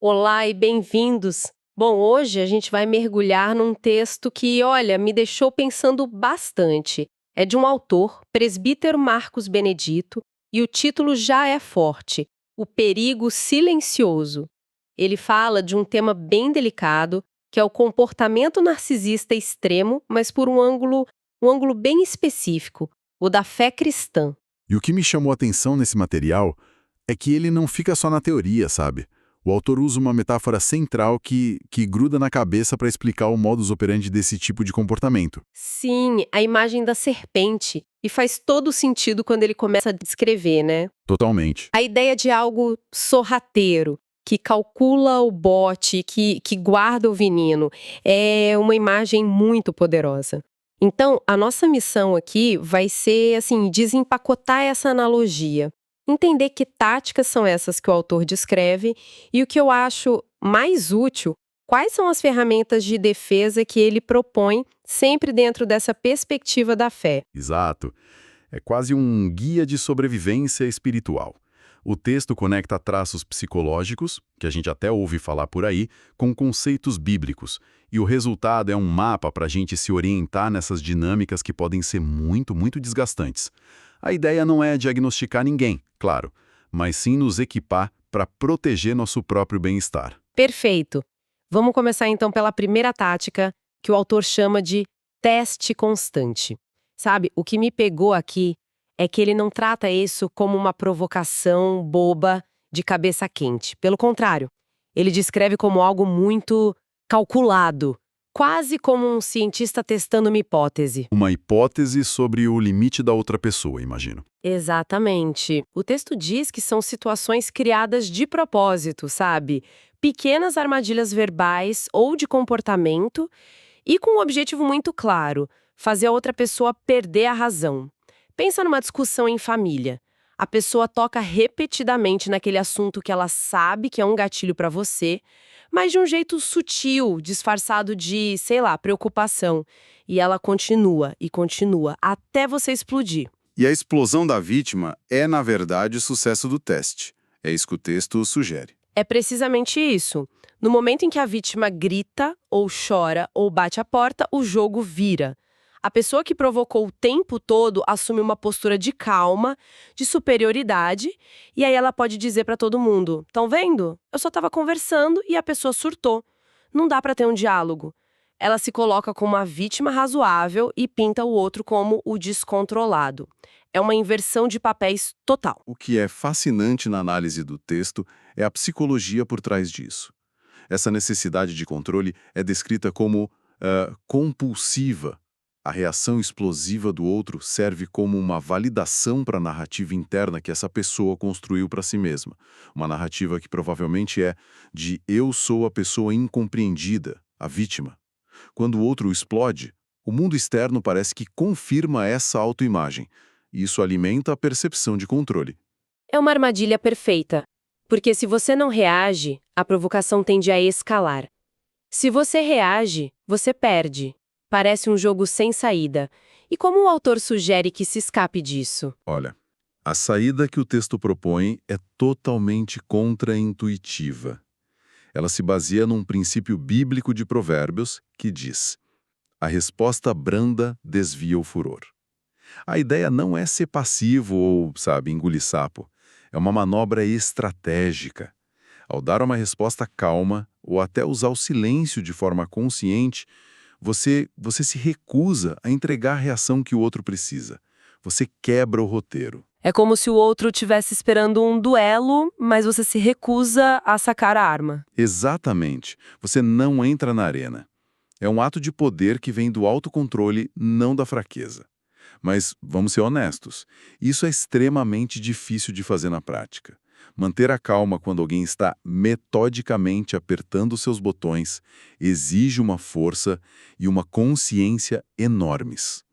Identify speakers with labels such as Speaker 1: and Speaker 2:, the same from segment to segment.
Speaker 1: Olá e bem-vindos. Bom, hoje a gente vai mergulhar num texto que, olha, me deixou pensando bastante. É de um autor, presbítero Marcos Benedito, e o título já é forte: O Perigo Silencioso. Ele fala de um tema bem delicado, que é o comportamento narcisista extremo, mas por um ângulo bem específico, o da fé cristã.
Speaker 2: E o que me chamou a atenção nesse material é que ele não fica só na teoria, sabe? O autor usa uma metáfora central que gruda na cabeça para explicar o modus operandi desse tipo de comportamento.
Speaker 1: Sim, a imagem da serpente. E faz todo sentido quando ele começa a descrever, né?
Speaker 2: Totalmente.
Speaker 1: A ideia de algo sorrateiro, que calcula o bote, que guarda o veneno, é uma imagem muito poderosa. Então, a nossa missão aqui vai ser, assim, desempacotar essa analogia. Entender que táticas são essas que o autor descreve e o que eu acho mais útil, quais são as ferramentas de defesa que ele propõe, sempre dentro dessa perspectiva da fé.
Speaker 2: Exato. É quase um guia de sobrevivência espiritual. O texto conecta traços psicológicos, que a gente até ouve falar por aí, com conceitos bíblicos. E o resultado é um mapa para a gente se orientar nessas dinâmicas que podem ser muito desgastantes. A ideia não é diagnosticar ninguém, claro, mas sim nos equipar para proteger nosso próprio bem-estar.
Speaker 1: Perfeito. Vamos começar então pela primeira tática, que o autor chama de teste constante. Sabe, o que me pegou aqui é que ele não trata isso como uma provocação boba de cabeça quente. Pelo contrário, ele descreve como algo muito calculado, quase como um cientista testando uma hipótese.
Speaker 2: Uma hipótese sobre o limite da outra pessoa, imagino.
Speaker 1: Exatamente. O texto diz que são situações criadas de propósito, sabe? Pequenas armadilhas verbais ou de comportamento e com um objetivo muito claro: fazer a outra pessoa perder a razão. Pensa numa discussão em família. A pessoa toca repetidamente naquele assunto que ela sabe que é um gatilho para você, mas de um jeito sutil, disfarçado de, sei lá, preocupação. E ela continua e continua até você explodir.
Speaker 3: E a explosão da vítima é, na verdade, o sucesso do teste. É isso que o texto sugere.
Speaker 1: É precisamente isso. No momento em que a vítima grita, ou chora, ou bate a porta, o jogo vira. A pessoa que provocou o tempo todo assume uma postura de calma, de superioridade, e aí ela pode dizer pra todo mundo: "Tão vendo? Eu só tava conversando e a pessoa surtou. Não dá pra ter um diálogo." Ela se coloca como a vítima razoável e pinta o outro como o descontrolado. É uma inversão de papéis total.
Speaker 3: O que é fascinante na análise do texto é a psicologia por trás disso. Essa necessidade de controle é descrita como compulsiva. A reação explosiva do outro serve como uma validação para a narrativa interna que essa pessoa construiu para si mesma. Uma narrativa que provavelmente é de eu sou a pessoa incompreendida, a vítima. Quando o outro explode, o mundo externo parece que confirma essa autoimagem. E isso alimenta a percepção de controle.
Speaker 1: É uma armadilha perfeita, porque se você não reage, a provocação tende a escalar. Se você reage, você perde. Parece um jogo sem saída. E como o autor sugere que se escape disso?
Speaker 3: Olha, a saída que o texto propõe é totalmente contraintuitiva. Ela se baseia num princípio bíblico de Provérbios que diz: a resposta branda desvia o furor. A ideia não é ser passivo ou, sabe, engolir sapo. É uma manobra estratégica. Ao dar uma resposta calma ou até usar o silêncio de forma consciente, você se recusa a entregar a reação que o outro precisa. Você quebra o roteiro.
Speaker 1: É como se o outro estivesse esperando um duelo, mas você se recusa a sacar a arma.
Speaker 3: Exatamente. Você não entra na arena. É um ato de poder que vem do autocontrole, não da fraqueza. Mas, vamos ser honestos, isso é extremamente difícil de fazer na prática. Manter a calma quando alguém está metodicamente apertando seus botões exige uma força e uma consciência enormes.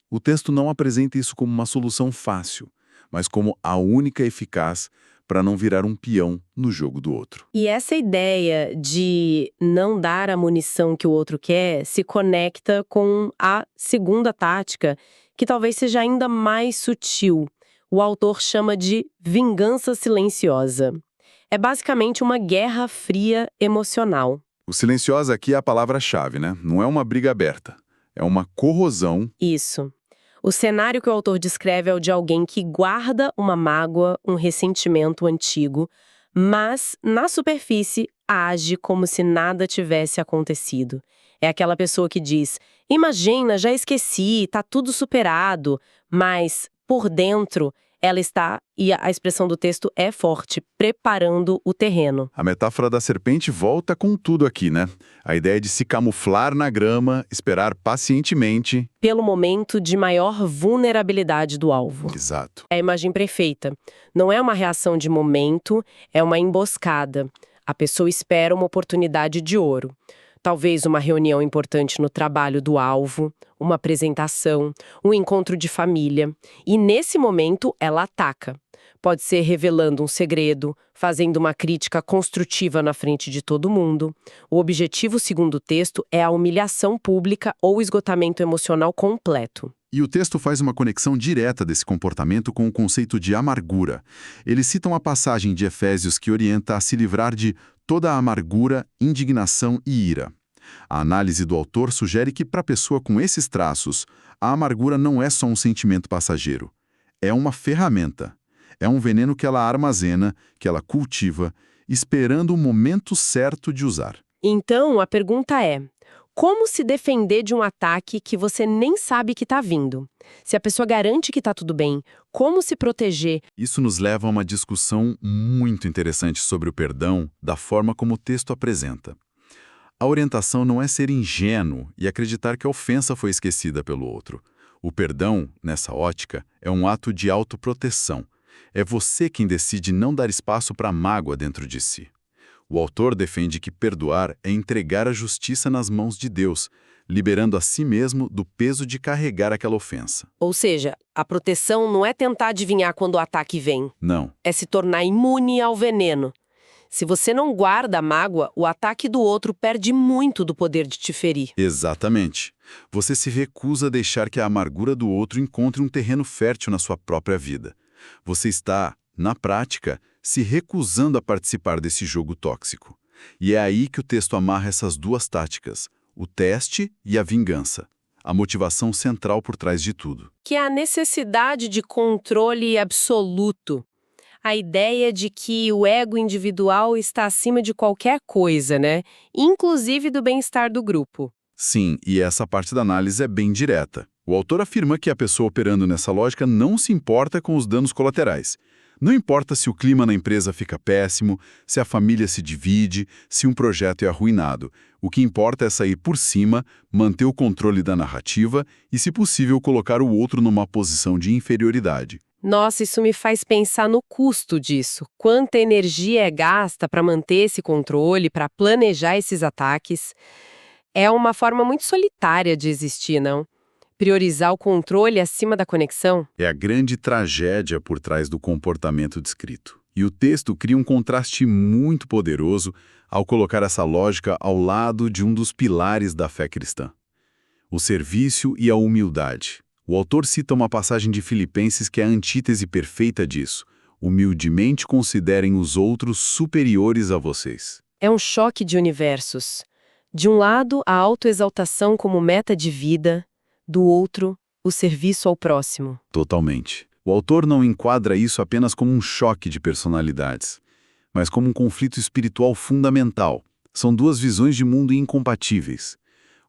Speaker 3: O texto não apresenta isso como uma solução fácil, mas como a única eficaz para não virar um peão no jogo do outro.
Speaker 1: E essa ideia de não dar a munição que o outro quer se conecta com a segunda tática, que talvez seja ainda mais sutil. O autor chama de vingança silenciosa. É basicamente uma guerra fria emocional.
Speaker 3: O silenciosa aqui é a palavra-chave, né? Não é uma briga aberta. É uma corrosão.
Speaker 1: Isso. O cenário que o autor descreve é o de alguém que guarda uma mágoa, um ressentimento antigo, mas, na superfície, age como se nada tivesse acontecido. É aquela pessoa que diz: imagina, já esqueci, tá tudo superado, mas, por dentro, ela está, e a expressão do texto é forte, preparando o terreno.
Speaker 3: A metáfora da serpente volta com tudo aqui, né? A ideia de se camuflar na grama, esperar pacientemente.
Speaker 1: Pelo momento de maior vulnerabilidade do alvo.
Speaker 3: Exato.
Speaker 1: É a imagem perfeita. Não é uma reação de momento, é uma emboscada. A pessoa espera uma oportunidade de ouro. Talvez uma reunião importante no trabalho do alvo, uma apresentação, um encontro de família. E nesse momento ela ataca. Pode ser revelando um segredo, fazendo uma crítica construtiva na frente de todo mundo. O objetivo, segundo o texto, é a humilhação pública ou esgotamento emocional completo.
Speaker 2: E o texto faz uma conexão direta desse comportamento com o conceito de amargura. Eles citam a passagem de Efésios que orienta a se livrar de toda a amargura, indignação e ira. A análise do autor sugere que, para a pessoa com esses traços, a amargura não é só um sentimento passageiro. É uma ferramenta. É um veneno que ela armazena, que ela cultiva, esperando o momento certo de usar.
Speaker 1: Então, a pergunta é: como se defender de um ataque que você nem sabe que está vindo? Se a pessoa garante que está tudo bem, como se proteger?
Speaker 2: Isso nos leva a uma discussão muito interessante sobre o perdão, da forma como o texto apresenta. A orientação não é ser ingênuo e acreditar que a ofensa foi esquecida pelo outro. O perdão, nessa ótica, é um ato de autoproteção. É você quem decide não dar espaço para a mágoa dentro de si. O autor defende que perdoar é entregar a justiça nas mãos de Deus, liberando a si mesmo do peso de carregar aquela ofensa.
Speaker 1: Ou seja, a proteção não é tentar adivinhar quando o ataque vem.
Speaker 2: Não.
Speaker 1: É se tornar imune ao veneno. Se você não guarda a mágoa, o ataque do outro perde muito do poder de te ferir.
Speaker 2: Exatamente. Você se recusa a deixar que a amargura do outro encontre um terreno fértil na sua própria vida. Você está, na prática, se recusando a participar desse jogo tóxico. E é aí que o texto amarra essas duas táticas, o teste e a vingança, a motivação central por trás de tudo.
Speaker 1: Que é a necessidade de controle absoluto. A ideia de que o ego individual está acima de qualquer coisa, né? Inclusive do bem-estar do grupo.
Speaker 2: Sim, e essa parte da análise é bem direta. O autor afirma que a pessoa operando nessa lógica não se importa com os danos colaterais. Não importa se o clima na empresa fica péssimo, se a família se divide, se um projeto é arruinado. O que importa é sair por cima, manter o controle da narrativa e, se possível, colocar o outro numa posição de inferioridade.
Speaker 1: Nossa, isso me faz pensar no custo disso. Quanta energia é gasta para manter esse controle, para planejar esses ataques. É uma forma muito solitária de existir, não? Priorizar o controle acima da conexão?
Speaker 2: É a grande tragédia por trás do comportamento descrito. E o texto cria um contraste muito poderoso ao colocar essa lógica ao lado de um dos pilares da fé cristã: o serviço e a humildade. O autor cita uma passagem de Filipenses que é a antítese perfeita disso. Humildemente considerem os outros superiores a vocês.
Speaker 1: É um choque de universos. De um lado, a autoexaltação como meta de vida, do outro, o serviço ao próximo.
Speaker 2: Totalmente. O autor não enquadra isso apenas como um choque de personalidades, mas como um conflito espiritual fundamental. São duas visões de mundo incompatíveis.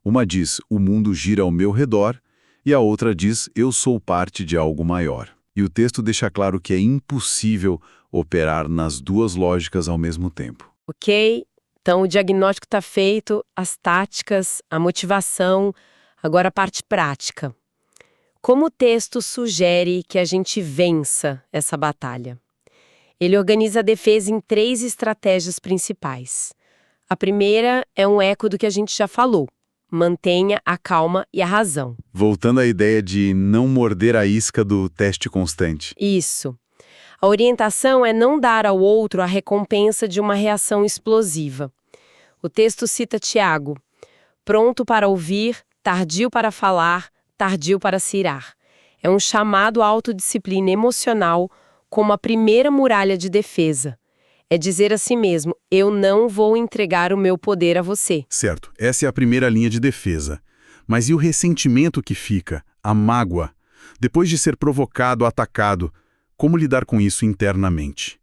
Speaker 2: Uma diz, o mundo gira ao meu redor, e a outra diz, eu sou parte de algo maior. E o texto deixa claro que é impossível operar nas duas lógicas ao mesmo tempo.
Speaker 1: Ok, então o diagnóstico está feito, as táticas, a motivação, agora a parte prática. Como o texto sugere que a gente vença essa batalha? Ele organiza a defesa em 3 estratégias principais. A primeira é um eco do que a gente já falou. Mantenha a calma e a razão.
Speaker 2: Voltando à ideia de não morder a isca do teste constante.
Speaker 1: Isso. A orientação é não dar ao outro a recompensa de uma reação explosiva. O texto cita Tiago: pronto para ouvir, tardio para falar, tardio para se irar. É um chamado à autodisciplina emocional como a primeira muralha de defesa. É dizer a si mesmo, eu não vou entregar o meu poder a você.
Speaker 2: Certo, essa é a primeira linha de defesa. Mas e o ressentimento que fica, a mágoa? Depois de ser provocado, atacado, como lidar com isso internamente?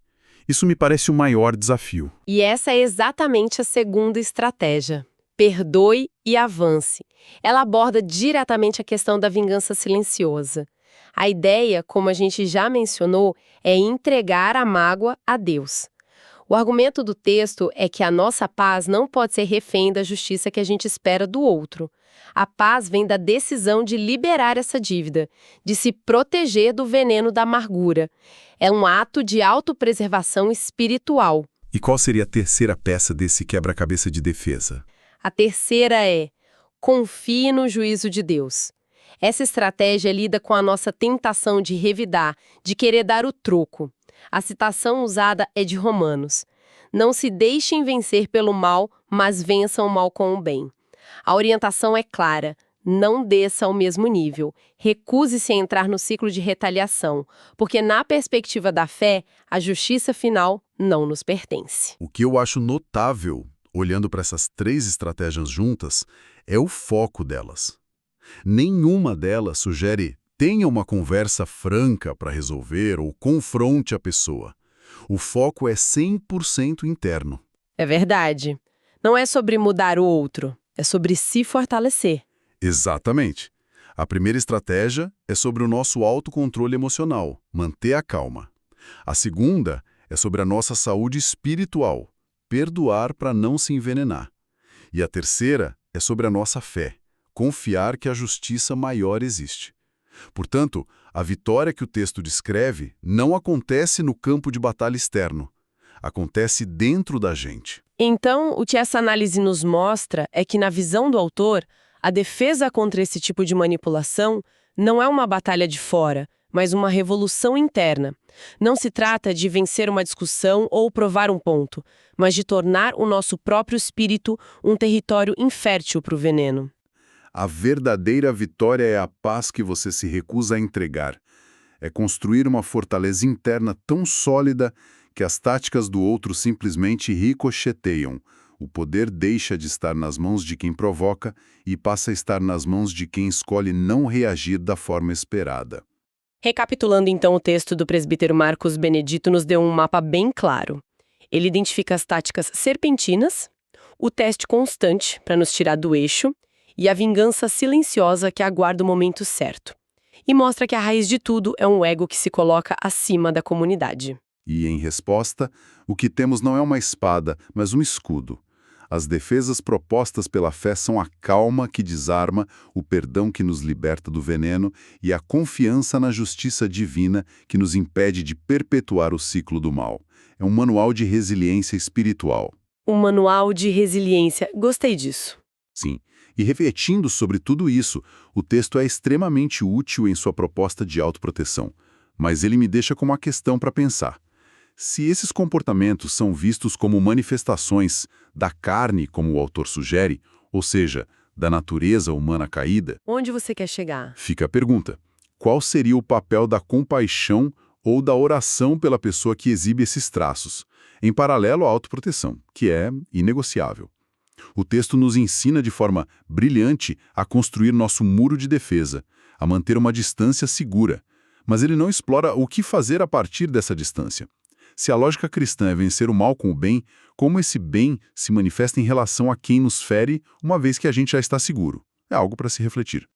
Speaker 2: Isso me parece o maior desafio.
Speaker 1: E essa é exatamente a segunda estratégia. Perdoe e avance. Ela aborda diretamente a questão da vingança silenciosa. A ideia, como a gente já mencionou, é entregar a mágoa a Deus. O argumento do texto é que a nossa paz não pode ser refém da justiça que a gente espera do outro. A paz vem da decisão de liberar essa dívida, de se proteger do veneno da amargura. É um ato de autopreservação espiritual.
Speaker 2: E qual seria a terceira peça desse quebra-cabeça de defesa?
Speaker 1: A terceira é: confie no juízo de Deus. Essa estratégia lida com a nossa tentação de revidar, de querer dar o troco. A citação usada é de Romanos. Não se deixem vencer pelo mal, mas vençam o mal com o bem. A orientação é clara. Não desça ao mesmo nível. Recuse-se a entrar no ciclo de retaliação, porque na perspectiva da fé, a justiça final não nos pertence.
Speaker 2: O que eu acho notável, olhando para essas três estratégias juntas, é o foco delas. Nenhuma delas sugere tenha uma conversa franca para resolver ou confronte a pessoa. O foco é 100% interno.
Speaker 1: É verdade. Não é sobre mudar o outro, é sobre se fortalecer.
Speaker 2: Exatamente. A primeira estratégia é sobre o nosso autocontrole emocional, manter a calma. A segunda é sobre a nossa saúde espiritual, perdoar para não se envenenar. E a terceira é sobre a nossa fé, confiar que a justiça maior existe. Portanto, a vitória que o texto descreve não acontece no campo de batalha externo, acontece dentro da gente.
Speaker 1: Então, o que essa análise nos mostra é que, na visão do autor, a defesa contra esse tipo de manipulação não é uma batalha de fora, mas uma revolução interna. Não se trata de vencer uma discussão ou provar um ponto, mas de tornar o nosso próprio espírito um território infértil para o veneno.
Speaker 2: A verdadeira vitória é a paz que você se recusa a entregar. É construir uma fortaleza interna tão sólida que as táticas do outro simplesmente ricocheteiam. O poder deixa de estar nas mãos de quem provoca e passa a estar nas mãos de quem escolhe não reagir da forma esperada.
Speaker 1: Recapitulando então o texto do presbítero Marcos Benedito nos deu um mapa bem claro. Ele identifica as táticas serpentinas, o teste constante para nos tirar do eixo e a vingança silenciosa que aguarda o momento certo. E mostra que a raiz de tudo é um ego que se coloca acima da comunidade.
Speaker 2: E, em resposta, o que temos não é uma espada, mas um escudo. As defesas propostas pela fé são a calma que desarma, o perdão que nos liberta do veneno e a confiança na justiça divina que nos impede de perpetuar o ciclo do mal. É um manual de resiliência espiritual.
Speaker 1: Um manual de resiliência. Gostei disso.
Speaker 2: Sim. E refletindo sobre tudo isso, o texto é extremamente útil em sua proposta de autoproteção. Mas ele me deixa com uma questão para pensar. Se esses comportamentos são vistos como manifestações da carne, como o autor sugere, ou seja, da natureza humana caída,
Speaker 1: Onde você quer chegar?
Speaker 2: fica a pergunta: qual seria o papel da compaixão ou da oração pela pessoa que exibe esses traços, em paralelo à autoproteção, que é inegociável? O texto nos ensina de forma brilhante a construir nosso muro de defesa, a manter uma distância segura, mas ele não explora o que fazer a partir dessa distância. Se a lógica cristã é vencer o mal com o bem, como esse bem se manifesta em relação a quem nos fere, uma vez que a gente já está seguro? É algo para se refletir.